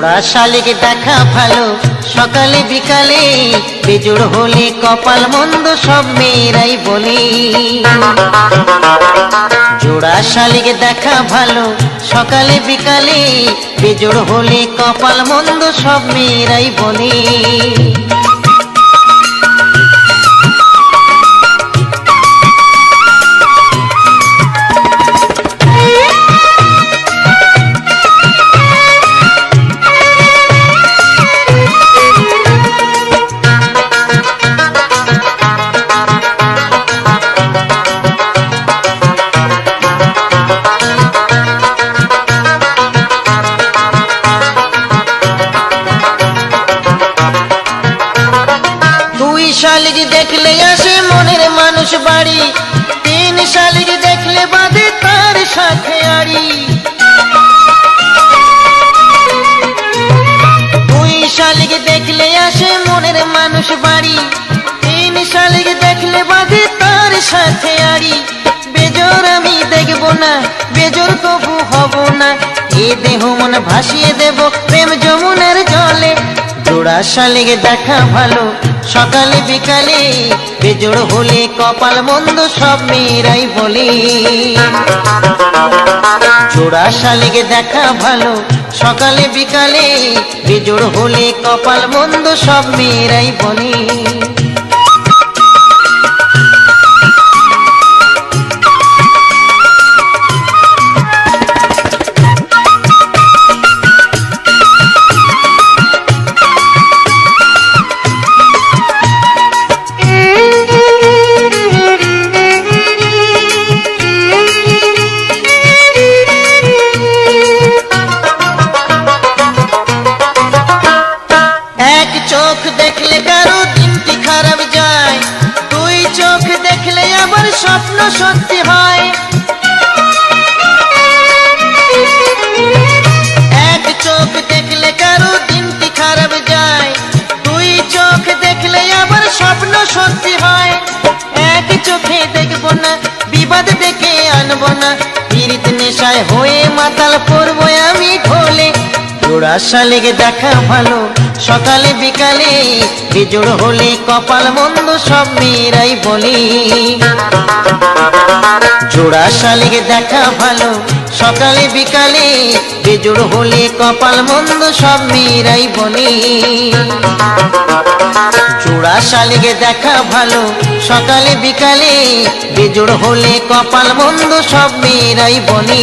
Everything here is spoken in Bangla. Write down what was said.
জোড়া শালিক দেখা ভালো সকালে বিকালে, বেজোড় হলে কপাল মন্দ সব মেয়েরাই বলে। জোড়া শালিক দেখা ভালো সকালে বিকালে, বেজোড় হলে কপাল মন্দ সব মেয়েরাই বলে। শালিক দেখলে আসে মনের মানুষ বাড়ি, তিন শালিক দেখলে বাঁধে তার সাথে আড়ি। দুই শালিক দেখলে আসে মনের মানুষ বাড়ি, তিন শালিক দেখলে বাঁধে তার সাথে আড়ি। বেজোর আমি দেখবো না, বেজোর কবু হব না, এ দেহ মন ভাসিয়ে দেব প্রেম যমুনার জলে। জোড়া শালিক দেখা ভালো সকালে বিকালে, বেজোড় হলে কপাল মন্দ সব মেয়েরাই বলে। জোড়া শালিক দেখা ভালো সকালে বিকালে, বেজোড় হলে কপাল মন্দ সব মেয়েরাই বলে। চোখ দেখলে কারো দিনটি খারাপ যায়, দুই চোখ দেখলে আবার স্বপ্ন সত্যি হয়। এক চোখ দেখলে কারো দিনটি খারাপ যায়, দুই চোখ দেখলে আবার স্বপ্ন সত্যি হয়। এক চোখে দেখবো না, বিবাদ ডেকে আনবো না, পীড়িত নেশায় হয়ে মাতাল পড়বো আমি ঢোলে। জোড়া শালিক দেখা ভালো সকালে বিকালে, বেজোড় হলে কপাল মন্দ সব মেয়েরাই বলে। জোড়া শালিক দেখা ভালো সকালে বিকালে, বেজোড় হলে কপাল মন্দ সব মেয়েরাই বলে। জোড়া শালিক দেখা ভালো সকালে বিকালে, বেজোড় হলে কপাল মন্দ সব মেয়েরাই বলে।